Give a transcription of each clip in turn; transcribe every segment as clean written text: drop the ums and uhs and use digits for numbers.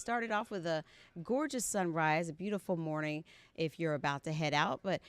started off with a gorgeous sunrise, a beautiful morning if you're about to head out. But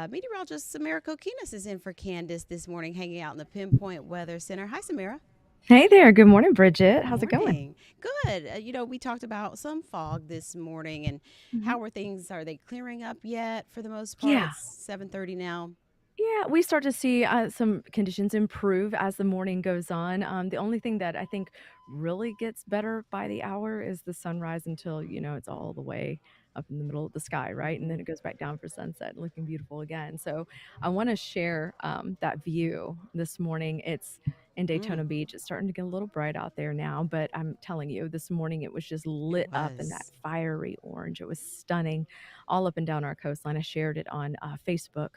meteorologist Samara Kokinas is in for Candace this morning, hanging out in the Pinpoint Weather Center. Hi, Samara. Hey there. Good morning, Bridget. Good How's it going? morning. Good. We talked about some fog this morning, and Mhm. how are things? Are they clearing up yet? For the most part, Yeah. it's 7:30 now. Yeah, we start to see some conditions improve as the morning goes on. The only thing that I think really gets better by the hour is the sunrise until, it's all the way up in the middle of the sky, right? And then Hmm. it goes back down for sunset, looking beautiful again. So I want to share that view this morning. It's in Mm, Daytona Beach. It's starting to get a little bright out there now, but I'm telling you, this morning it was just it lit up in that was. fiery orange. It was stunning all up and down our coastline. I shared it on Facebook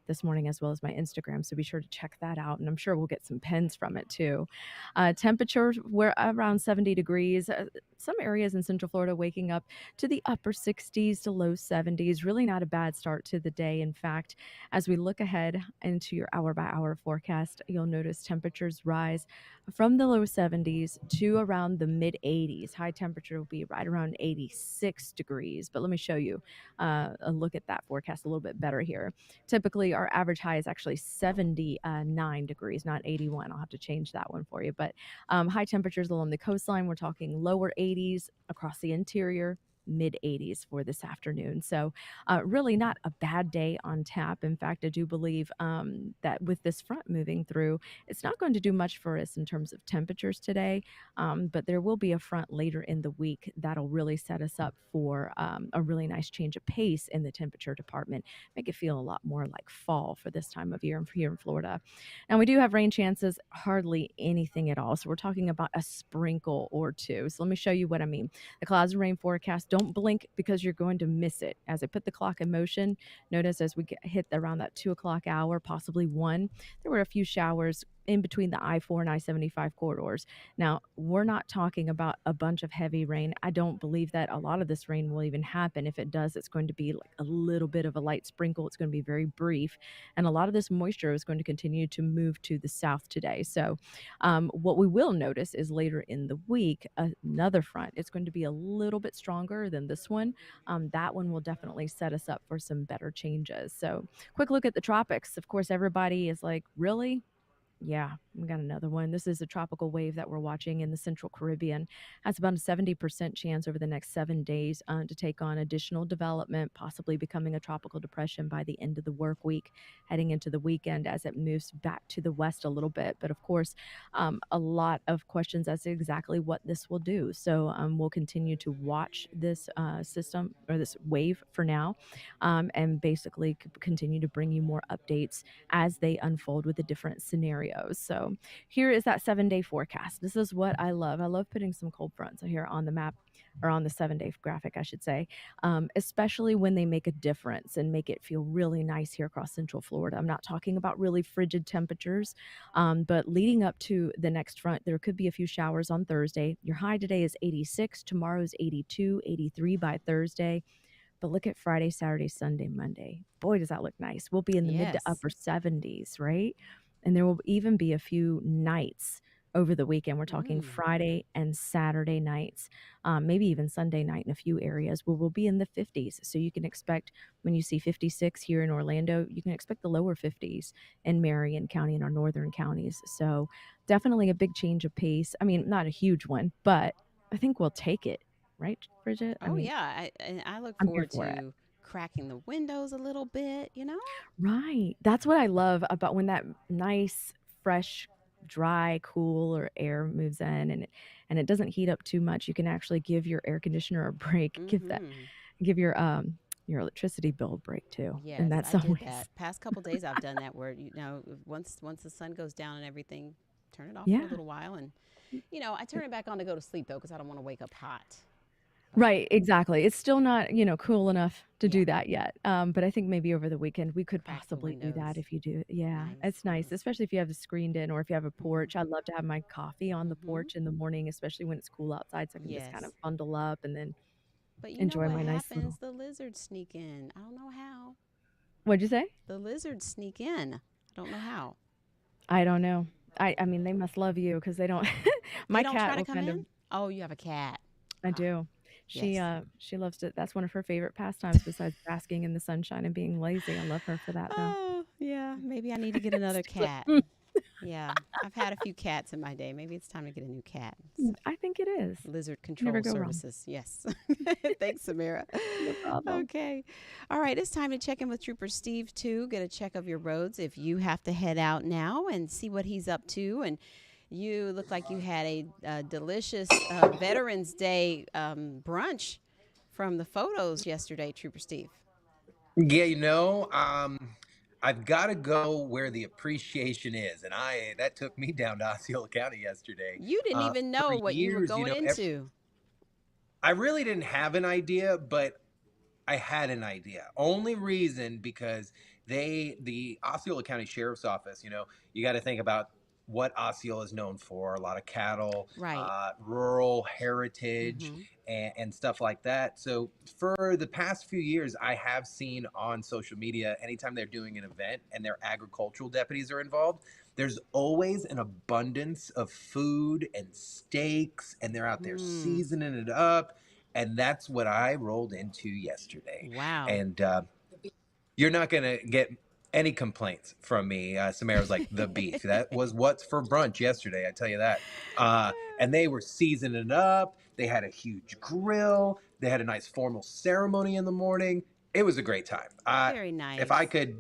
this morning as well as my Instagram. So be sure to check that out. And I'm sure we'll get some pins from it too. Temperatures were around 70 degrees. Some areas in Central Florida waking up to the upper 60s to low 70s. Really not a bad start to the day. In fact, as we look ahead into your hour by hour forecast, you'll notice temperatures rise from the low 70s to around the mid 80s. High temperature will be right around 86 degrees. But let me show you a look at that forecast a little bit better here. Typically, our average high is actually 79 degrees, not 81. I'll have to change that one for you. But high temperatures along the coastline, we're talking lower 80s across the interior. Mid 80s for this afternoon. So, really not a bad day on tap. In fact, I do believe that with this front moving through, it's not going to do much for us in terms of temperatures today. But there will be a front later in the week that'll really set us up for a really nice change of pace in the temperature department, make it feel a lot more like fall for this time of year here in Florida. And we do have rain chances, hardly anything at all. So we're talking about a sprinkle or two. So let me show you what I mean. The clouds and rain forecast, don't blink because you're going to miss it. As I put the clock in motion, notice as we hit around that 2 o'clock hour, possibly one, there were a few showers in between the I-4 and I-75 corridors. Now, we're not talking about a bunch of heavy rain. I don't believe that a lot of this rain will even happen. If it does, it's going to be like a little bit of a light sprinkle. It's going to be very brief. And a lot of this moisture is going to continue to move to the south today. So, what we will notice is later in the week, another front. It's going to be a little bit stronger than this one. That one will definitely set us up for some better changes. So, quick look at the tropics. Of course, everybody is like, really? Yeah, we got another one. This is a tropical wave that we're watching in the Central Caribbean. Has about a 70% chance over the next 7 days to take on additional development, possibly becoming a tropical depression by the end of the work week, heading into the weekend as it moves back to the west a little bit. But of course, a lot of questions as to exactly what this will do. So we'll continue to watch this system or this wave for now, and basically continue to bring you more updates as they unfold with the different scenarios. So here is that 7 day forecast. This is what I love. I love putting some cold fronts here on the map or on the 7 day graphic, I should say, especially when they make a difference and make it feel really nice here across Central Florida. I'm not talking about really frigid temperatures, but leading up to the next front, there could be a few showers on Thursday. Your high today is 86, tomorrow's 82, 83 by Thursday. But look at Friday, Saturday, Sunday, Monday. Boy, does that look nice. We'll be in the mid to Yes. upper 70s, right? And there will even be a few nights over the weekend. We're talking Mm. Friday and Saturday nights, maybe even Sunday night in a few areas where we'll be in the 50s. So you can expect when you see 56 here in Orlando, you can expect the lower 50s in Marion County and our northern counties. So definitely a big change of pace. I mean, not a huge one, but I think we'll take it. Right, Bridget? I Oh mean, yeah. I look I'm here forward for it. to cracking the windows a little bit. Right. That's what I love about when that nice, fresh, dry, cooler air moves in and it doesn't heat up too much. You can actually give your air conditioner a break. Mm-hmm. Give your electricity bill a break too in Yes, that I some did ways. that. Past couple days, I've done that where once the sun goes down and everything, turn it off for a Yeah. little while, and I turn it back on to go to sleep though because I don't want to wake up hot. But Right, exactly. It's still not, cool enough to yeah, do that yet. But I think maybe over the weekend we could crack the possibly do that windows. if you do. Yeah, Nice, it's nice, nice. especially if you have it screened in or if you have a Mm-hmm. porch. I love to have my coffee on the Mm-hmm. porch in the morning, especially when it's cool outside, so I can just kind Yes, of bundle up and then but you know enjoy what my nice happens? little. The lizards sneak in. I don't know how. What'd you say? The lizards sneak in. I don't know how. I don't know. I mean, they must love you because they don't. They My don't try cat to will come kind of. in. Oh, you have a cat. I Ah, do. She, Yes. uh, she loves to that's one of her favorite pastimes besides basking in the sunshine and being lazy. I love her for that, though. Oh, yeah. Maybe I need to get another She's like, cat. Yeah. I've had a few cats in my day. Maybe it's time to get a new cat. I think it is. Lizard Never Control go wrong. Services. Yes. Thanks, Samara. No problem. Okay. All right. It's time to check in with Trooper Steve, too. Get a check of your roads if you have to head out now and see what he's up to. And you look like you had a delicious Veterans Day brunch from the photos yesterday, Trooper Steve. Yeah, I've got to go where the appreciation is, and I that took me down to Osceola County yesterday. You didn't even For know what you were years, going into. I really didn't have an idea, but I had an idea. Only reason because the Osceola County Sheriff's Office, you got to think about what Osceola is known for: a lot of cattle, Right. rural heritage, Mm-hmm. and stuff like that. So for the past few years, I have seen on social media, anytime they're doing an event and their agricultural deputies are involved, there's always an abundance of food and steaks, and they're out there Mm. seasoning it up, and that's what I rolled into yesterday. Wow. And you're not gonna get any complaints from me. Samara's like, the beef. That was what's for brunch yesterday. I tell you that. And they were seasoning it up. They had a huge grill. They had a nice formal ceremony in the morning. It was a great time. Very If I nice. could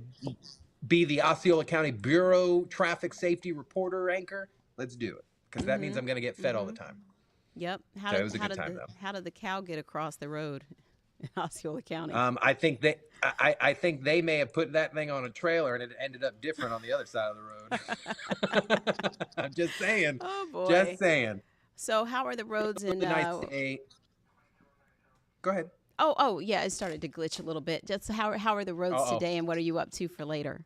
be the Osceola County Bureau traffic safety reporter anchor, let's do it, because that means Mm-hmm. I'm going to get fed all the Mm-hmm. time. Yep. How So it did was a how good did time, the though. how did the cow get across the road in Osceola County? I think I think they may have put that thing on a trailer and it ended up different on the other side of the road. I'm just saying. Oh Just boy. saying. So how are the roads It was in a nice day. Go ahead. oh yeah, it started to glitch a little bit. Just how are the roads Uh today and what are you up to for later?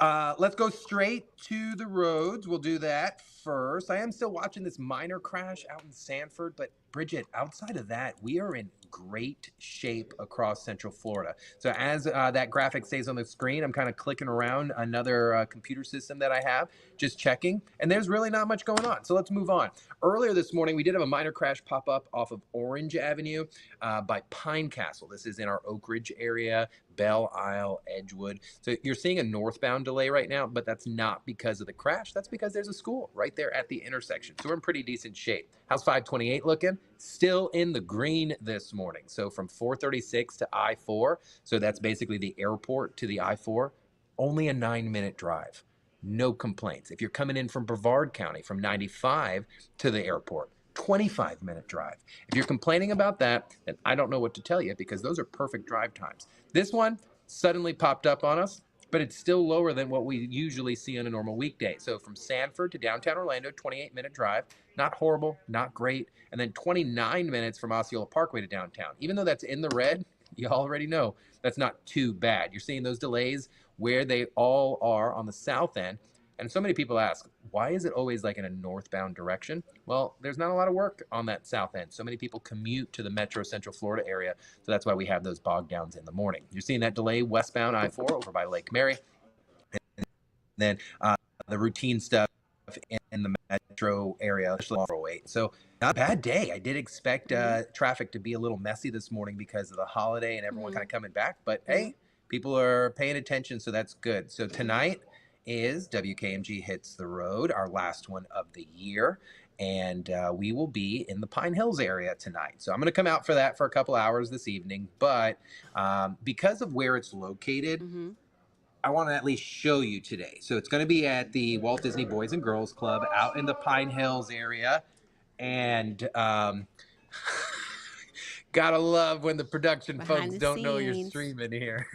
Let's go straight to the roads. We'll do that first. I am still watching this minor crash out in Sanford, but Bridgett, outside of that, we are in great shape across Central Florida. So as that graphic stays on the screen, I'm kind of clicking around another computer system that I have, just checking, and there's really not much going on. So let's move on. Earlier this morning, we did have a minor crash pop up off of Orange Avenue by Pine Castle. This is in our Oak Ridge area. Belle Isle, Edgewood. So you're seeing a northbound delay right now, but that's not because of the crash. That's because there's a school right there at the intersection. So we're in pretty decent shape. How's 528 looking? Still in the green this morning. So from 436 to I-4, so that's basically the airport to the I-4, only a 9-minute drive. No complaints. If you're coming in from Brevard County from 95 to the airport, 25-minute drive. If you're complaining about that, then I don't know what to tell you, because those are perfect drive times. This one suddenly popped up on us, but it's still lower than what we usually see on a normal weekday. So from Sanford to downtown Orlando, 28-minute drive. Not horrible, not great. And then 29 minutes from Osceola Parkway to downtown. Even though that's in the red, you already know that's not too bad. You're seeing those delays where they all are on the south end. And so many people ask, why is it always like in a northbound direction? Well, there's not a lot of work on that south end. So many people commute to the metro Central Florida area. So that's why we have those bog downs in the morning. You're seeing that delay westbound I-4 over by Lake Mary. And then the routine stuff in the metro area, especially 408. So not a bad day. I did expect Mm-hmm. traffic to be a little messy this morning because of the holiday and everyone Mm-hmm. kind of coming back. But Mm-hmm. hey, people are paying attention, so that's good. So tonight is WKMG Hits the Road, our last one of the year. And we will be in the Pine Hills area tonight. So I'm going to come out for that for a couple hours this evening. But because of where it's located, Mm-hmm. I want to at least show you today. So it's going to be at the Walt Disney Boys and Girls Club out in the Pine Hills area. And gotta love when the production Behind folks the don't know you're scenes. streaming here.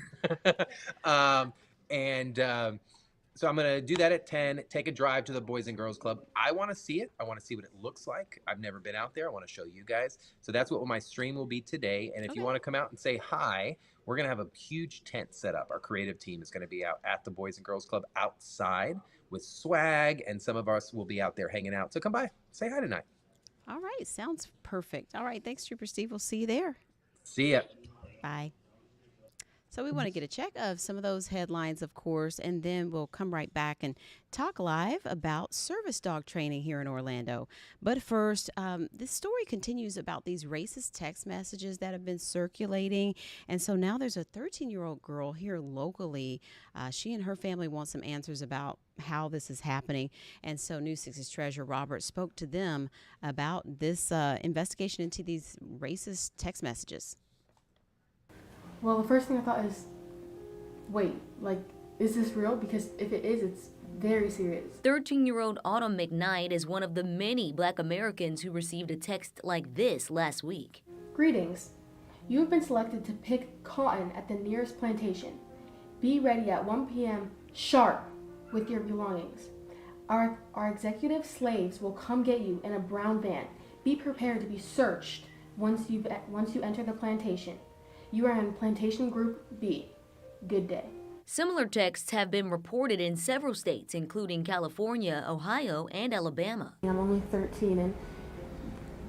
um, and so I'm gonna do that at 10. Take a drive to the Boys and Girls Club. I want to see it. I want to see what it looks like. I've never been out there. I want to show you guys. So that's what my stream will be today. And if you Okay. want to come out and say hi, we're gonna have a huge tent set up. Our creative team is gonna be out at the Boys and Girls Club outside with swag, and some of us will be out there hanging out. So come by, say hi tonight. All right. Sounds perfect. All right. Thanks, Trooper Steve. We'll see you there. See ya. Bye. So we want to get a check of some of those headlines, of course, and then we'll come right back and talk live about service dog training here in Orlando. But first, this story continues about these racist text messages that have been circulating. And so now there's a 13-year-old girl here locally. She and her family want some answers about how this is happening. And so News 6's Treasurer Robert spoke to them about this investigation into these racist text messages. Well, the first thing I thought is, wait, like, is this real? Because if it is, it's very serious. 13-year-old Autumn McKnight is one of the many Black Americans who received a text like this last week. Greetings. You have been selected to pick cotton at the nearest plantation. Be ready at 1 p.m. sharp with your belongings. Our executive slaves will come get you in a brown van. Be prepared to be searched once you enter the plantation. You are in Plantation Group B. Good day. Similar texts have been reported in several states, including California, Ohio, and Alabama. I'm only 13 and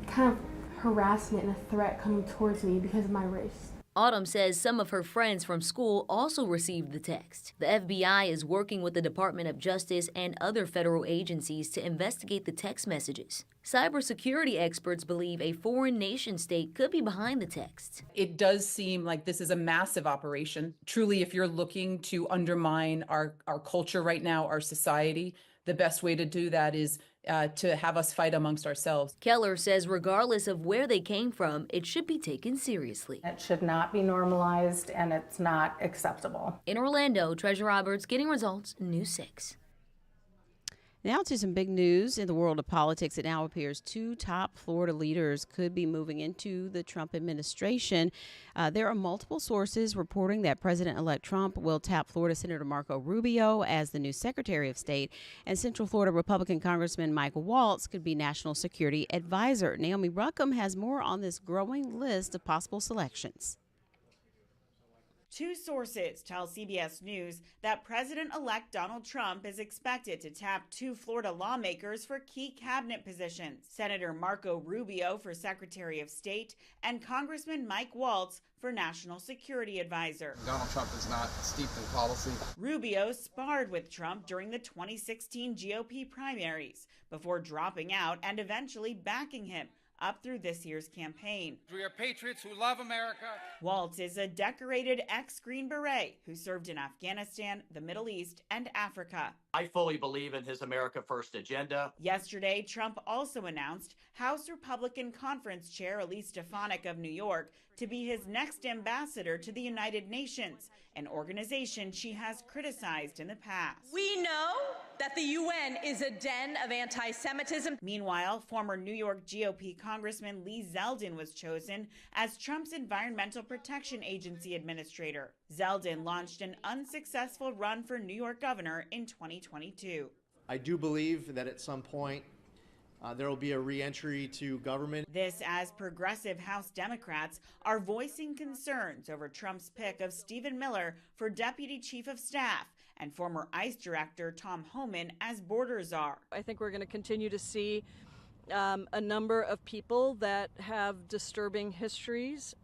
kind of harassment and a threat coming towards me because of my race. Autumn says some of her friends from school also received the text. The FBI is working with the Department of Justice and other federal agencies to investigate the text messages. Cybersecurity experts believe a foreign nation state could be behind the texts. It does seem like this is a massive operation. Truly, if you're looking to undermine our culture right now, our society, the best way to do that is to have us fight amongst ourselves. Keller says regardless of where they came from, it should be taken seriously. It should not be normalized, and it's not acceptable. In Orlando, Treasurer Roberts, Getting Results, News 6. Now to some big news in the world of politics. It now appears two top Florida leaders could be moving into the Trump administration. There are multiple sources reporting that President-elect Trump will tap Florida Senator Marco Rubio as the new Secretary of State, and Central Florida Republican Congressman Mike Waltz could be National Security Advisor. Naomi Ruckham has more on this growing list of possible selections. Two sources tell CBS News that President-elect Donald Trump is expected to tap two Florida lawmakers for key cabinet positions, Senator Marco Rubio for Secretary of State and Congressman Mike Waltz for National Security Advisor. Donald Trump is not steeped in policy. Rubio sparred with Trump during the 2016 GOP primaries before dropping out and eventually backing him up through this year's campaign. We are patriots who love America. Waltz is a decorated ex-Green Beret who served in Afghanistan, the Middle East, and Africa. I fully believe in his America First agenda. Yesterday, Trump also announced House Republican Conference Chair Elise Stefanik of New York to be his next ambassador to the United Nations, an organization she has criticized in the past. We know that the UN is a den of anti-Semitism. Meanwhile, former New York GOP Congressman Lee Zeldin was chosen as Trump's Environmental Protection Agency administrator. Zeldin launched an unsuccessful run for New York governor in 2022. I do believe that at some point there will be a re-entry to government. This as progressive House Democrats are voicing concerns over Trump's pick of Stephen Miller for Deputy Chief of Staff and former ICE Director Tom Homan as border czar. I think we're going to continue to see a number of people that have disturbing histories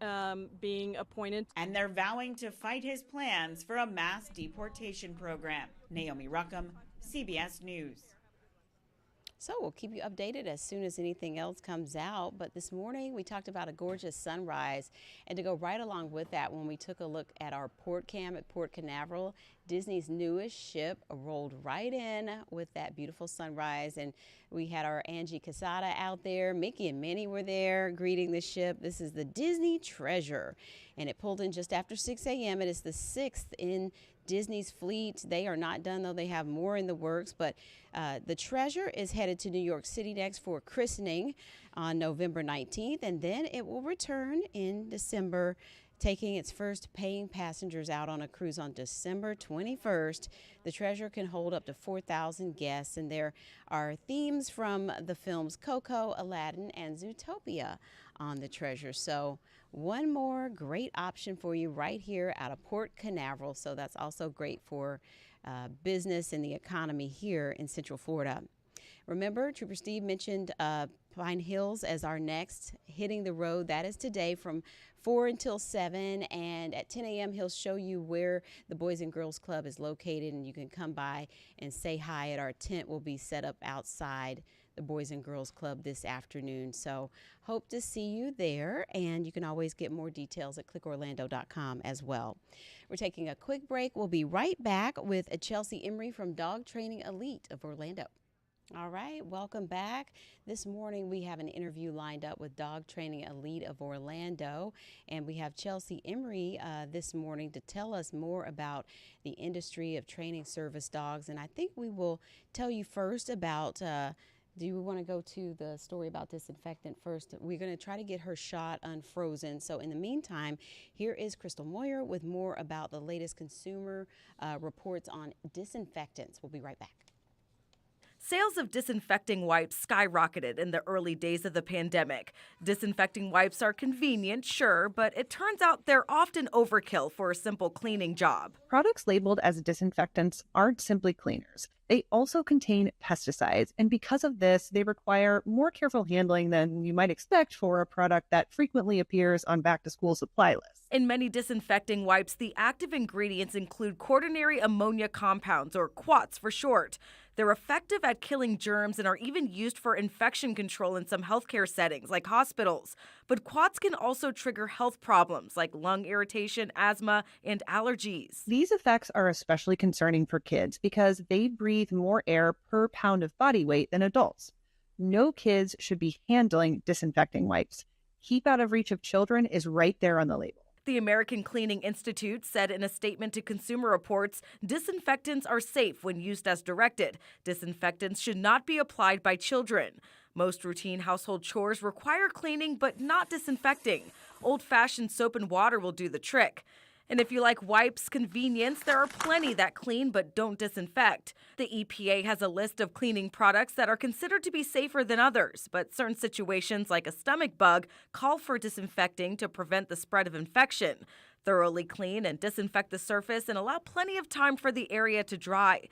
being appointed. And they're vowing to fight his plans for a mass deportation program. Naomi Ruckham, CBS News. So we'll keep you updated as soon as anything else comes out. But this morning we talked about a gorgeous sunrise. And to go right along with that, when we took a look at our port cam at Port Canaveral, Disney's newest ship rolled right in with that beautiful sunrise. And we had our Angie Casada out there. Mickey and Minnie were there greeting the ship. This is the Disney Treasure. And it pulled in just after 6 a.m. It is the 6th in Disney's fleet. They are not done, though. They have more in the works. But the Treasure is headed to New York City next for christening on November 19th. And then it will return in December, taking its first paying passengers out on a cruise on December 21st. The Treasure can hold up to 4,000 guests, and there are themes from the films Coco, Aladdin, and Zootopia on the Treasure. So one more great option for you right here out of Port Canaveral. So that's also great for business and the economy here in Central Florida. Remember, Trooper Steve mentioned Pine Hills as our next hitting the road. That is today from 4 until 7. And at 10 a.m., he'll show you where the Boys and Girls Club is located. And you can come by and say hi at our tent. Will be set up outside the Boys and Girls Club this afternoon. So hope to see you there. And you can always get more details at clickorlando.com as well. We're taking a quick break. We'll be right back with Chelsea Emery from Dog Training Elite of Orlando. All right, welcome back. This morning we have an interview lined up with Dog Training Elite of Orlando, and we have Chelsea Emery this morning to tell us more about the industry of training service dogs. And I think we will tell you first about, do you want to go to the story about disinfectant first? We're going to try to get her shot unfrozen. So in the meantime, here is Crystal Moyer with more about the latest consumer reports on disinfectants. We'll be right back. Sales of disinfecting wipes skyrocketed in the early days of the pandemic. Disinfecting wipes are convenient, sure, but it turns out they're often overkill for a simple cleaning job. Products labeled as disinfectants aren't simply cleaners. They also contain pesticides, and because of this, they require more careful handling than you might expect for a product that frequently appears on back-to-school supply lists. In many disinfecting wipes, the active ingredients include quaternary ammonia compounds, or quats for short. They're effective at killing germs and are even used for infection control in some healthcare settings, like hospitals. But quats can also trigger health problems like lung irritation, asthma, and allergies. These effects are especially concerning for kids because they breathe more air per pound of body weight than adults. No kids should be handling disinfecting wipes. Keep out of reach of children is right there on the label. The American Cleaning Institute said in a statement to Consumer Reports, disinfectants are safe when used as directed. Disinfectants should not be applied by children. Most routine household chores require cleaning but not disinfecting. Old-fashioned soap and water will do the trick. And if you like wipes convenience, there are plenty that clean but don't disinfect. The EPA has a list of cleaning products that are considered to be safer than others, but certain situations like a stomach bug call for disinfecting to prevent the spread of infection. Thoroughly clean and disinfect the surface and allow plenty of time for the area to dry.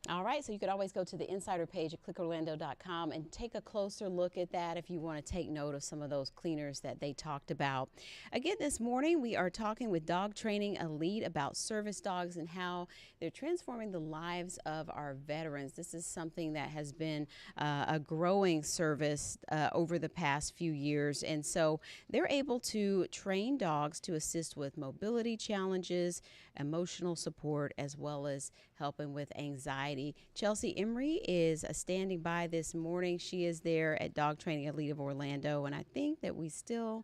All right, so you could always go to the insider page at clickorlando.com and take a closer look at that if you want to take note of some of those cleaners that they talked about. Again, this morning we are talking with Dog Training Elite about service dogs and how they're transforming the lives of our veterans. This is something that has been a growing service over the past few years, and so they're able to train dogs to assist with mobility challenges, emotional support, as well as helping with anxiety. Chelsea Emery is standing by this morning. She is there at Dog Training Elite of Orlando, and I think that we still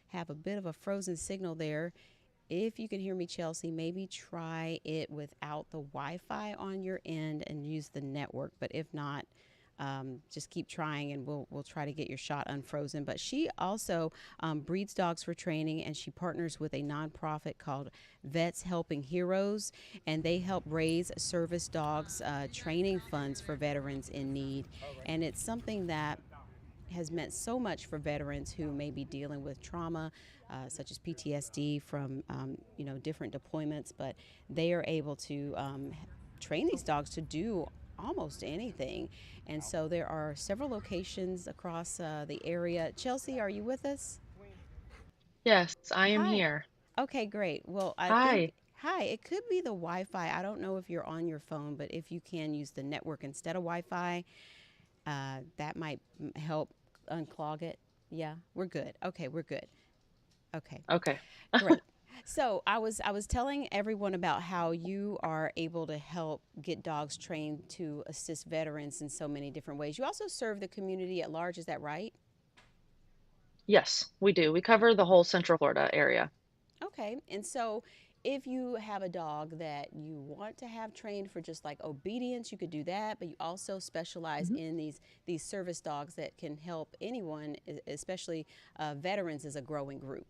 have a bit of a frozen signal there. If you can hear me, Chelsea, maybe try it without the Wi-Fi on your end and use the network. But if not, just keep trying and we'll try to get your shot unfrozen. But she also breeds dogs for training, and she partners with a nonprofit called Vets Helping Heroes, and they help raise service dogs training funds for veterans in need. And it's something that has meant so much for veterans who may be dealing with trauma, such as PTSD from different deployments, but they are able to train these dogs to do almost anything. And so there are several locations across the area. Chelsea, are you with us? Yes, I am Hi. here. Okay, great. Well, Hi. Hi, it could be the Wi-Fi. I don't know if you're on your phone, but if you can use the network instead of Wi-Fi, that might help unclog it. Yeah, we're good. Okay, we're good. Okay. Okay. Great. So I was telling everyone about how you are able to help get dogs trained to assist veterans in so many different ways. You also serve the community at large, is that right? Yes, we do. We cover the whole Central Florida area. Okay. And so if you have a dog that you want to have trained for just like obedience, you could do that, but you also specialize in these service dogs that can help anyone, especially veterans as a growing group.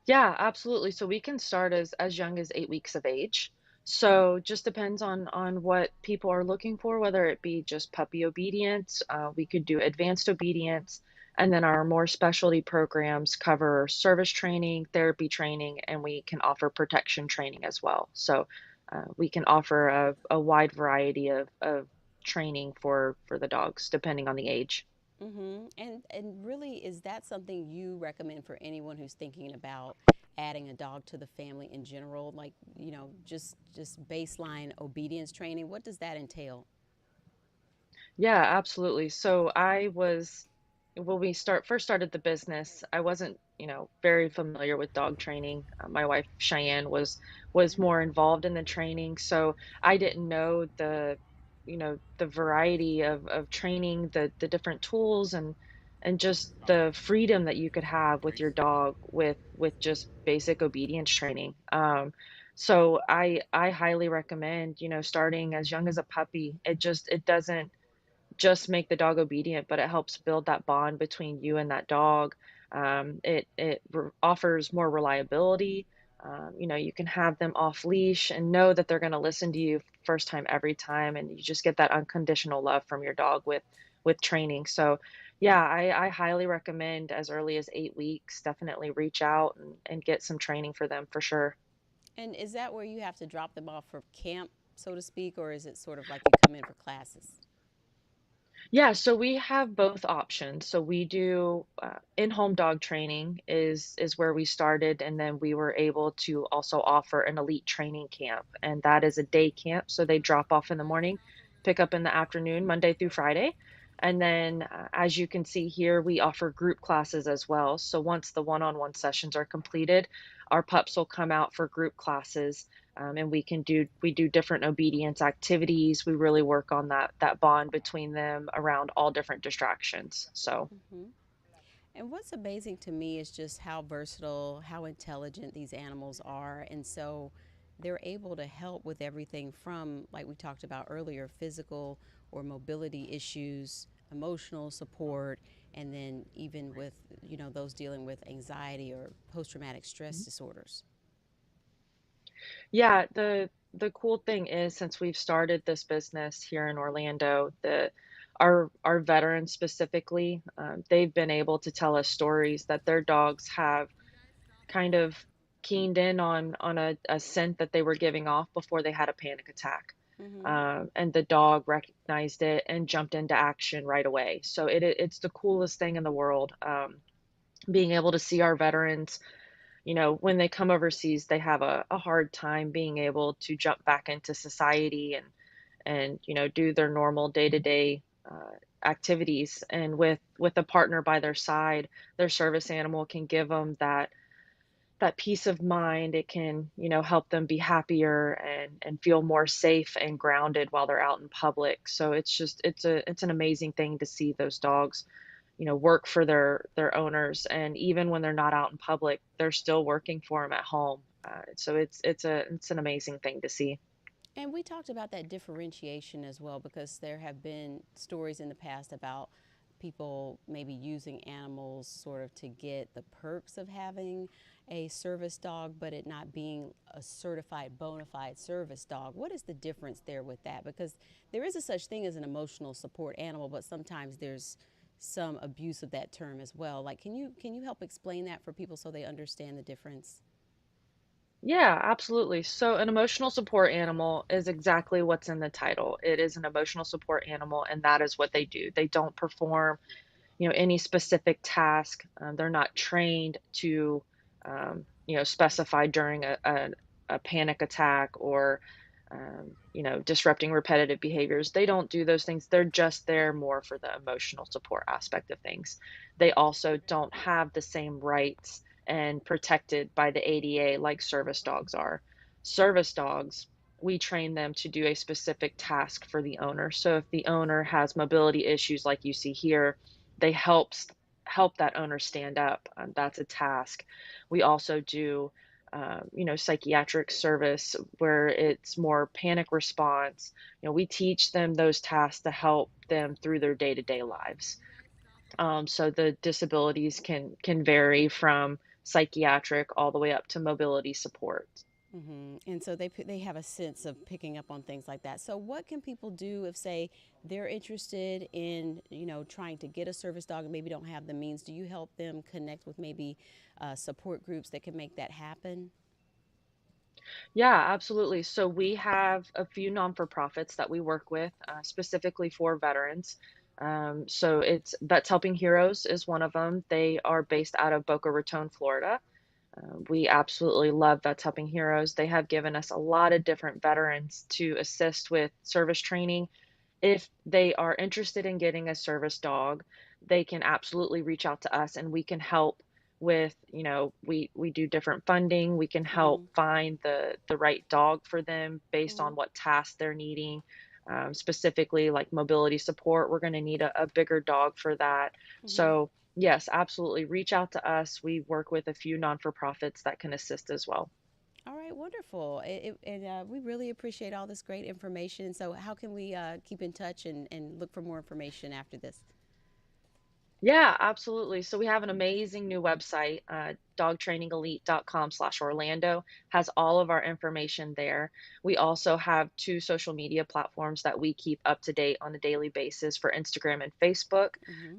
Yeah, absolutely. So we can start as young as 8 weeks of age. So just depends on what people are looking for, whether it be just puppy obedience, we could do advanced obedience, and then our more specialty programs cover service training, therapy training, and we can offer protection training as well. So we can offer a wide variety of training for the dogs, depending on the age. And really, is that something you recommend for anyone who's thinking about adding a dog to the family in general? Like, just baseline obedience training. What does that entail? Yeah, absolutely. So I was, when we first started the business, I wasn't, very familiar with dog training. My wife Cheyenne was more involved in the training, so I didn't know the variety of training, the different tools and just the freedom that you could have with your dog with just basic obedience training. So I highly recommend, starting as young as a puppy. It doesn't just make the dog obedient, but it helps build that bond between you and that dog. It offers more reliability. You can have them off leash and know that they're going to listen to you first time every time, and you just get that unconditional love from your dog with training. So, yeah, I highly recommend as early as 8 weeks. Definitely reach out and get some training for them for sure. And is that where you have to drop them off for camp, so to speak, or is it sort of like you come in for classes? Yeah, so we have both options. So we do in-home dog training is where we started, and then we were able to also offer an elite training camp, and that is a day camp. So they drop off in the morning, pick up in the afternoon, Monday through Friday, and then as you can see here, we offer group classes as well. So once the one-on-one sessions are completed, our pups will come out for group classes, and we do different obedience activities. We really work on that bond between them around all different distractions. So hmm And what's amazing to me is just how versatile, how intelligent these animals are. And so they're able to help with everything from, like we talked about earlier, physical or mobility issues, emotional support, and then even with, those dealing with anxiety or post traumatic stress disorders. yeah, the cool thing is since we've started this business here in Orlando, our veterans specifically, they've been able to tell us stories that their dogs have kind of keened in on a scent that they were giving off before they had a panic attack. hmm And the dog recognized it and jumped into action right away. So it's the coolest thing in the world. Being able to see our veterans, when they come overseas, they have a hard time being able to jump back into society and do their normal day-to-day activities. And with a partner by their side, their service animal can give them that peace of mind. It can, help them be happier and feel more safe and grounded while they're out in public. So it's an amazing thing to see those dogs, work for their owners, and even when they're not out in public, they're still working for them at home. So it's an amazing thing to see. And we talked about that differentiation as well because there have been stories in the past about people maybe using animals sort of to get the perks of having a service dog, but it not being a certified bona fide service dog. What is the difference there with that? Because there is a such thing as an emotional support animal, but sometimes there's some abuse of that term as well. Like, can you help explain that for people so they understand the difference? Yeah, absolutely. So an emotional support animal is exactly what's in the title. It is an emotional support animal, and that is what they do. They don't perform, any specific task. They're not trained to, specify during a panic attack or, disrupting repetitive behaviors. They don't do those things. They're just there more for the emotional support aspect of things. They also don't have the same rights and protected by the ADA like service dogs are. Service dogs, we train them to do a specific task for the owner. So if the owner has mobility issues like you see here, they help that owner stand up. That's a task. We also do, psychiatric service where it's more panic response. We teach them those tasks to help them through their day-to-day lives. So the disabilities can vary from psychiatric all the way up to mobility support. And so they have a sense of picking up on things like that. So what can people do if, say, they're interested in trying to get a service dog and maybe don't have the means? Do you help them connect with maybe support groups that can make that happen? Yeah, absolutely. So we have a few non-for-profits that we work with, specifically for veterans. So it's Vets Helping Heroes is one of them. They are based out of Boca Raton, Florida. We absolutely love Vets Helping Heroes. They have given us a lot of different veterans to assist with service training. If they are interested in getting a service dog, they can absolutely reach out to us and we can help with, we do different funding. We can help Mhm. find the right dog for them based on Mhm. what tasks they're needing. Specifically like mobility support, we're going to need a bigger dog for that. Mhm. So yes, absolutely. Reach out to us. We work with a few non-for-profits that can assist as well. All right, wonderful. And we really appreciate all this great information. So, how can we keep in touch and look for more information after this? Yeah, absolutely. So we have an amazing new website, dogtrainingelite.com/Orlando has all of our information there. We also have two social media platforms that we keep up to date on a daily basis for Instagram and Facebook. Hmm.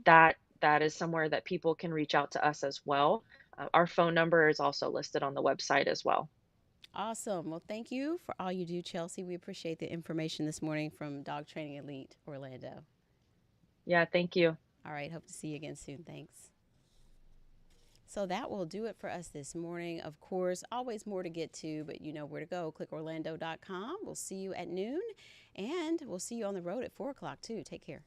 That is somewhere that people can reach out to us as well. Our phone number is also listed on the website as well. Awesome. Well, thank you for all you do, Chelsea. We appreciate the information this morning from Dog Training Elite Orlando. Yeah, thank you. All right, hope to see you again soon. Thanks. So that will do it for us this morning. Of course, always more to get to, but you know where to go. Click Orlando.com. We'll see you at noon, and we'll see you on the road at 4 o'clock, too. Take care.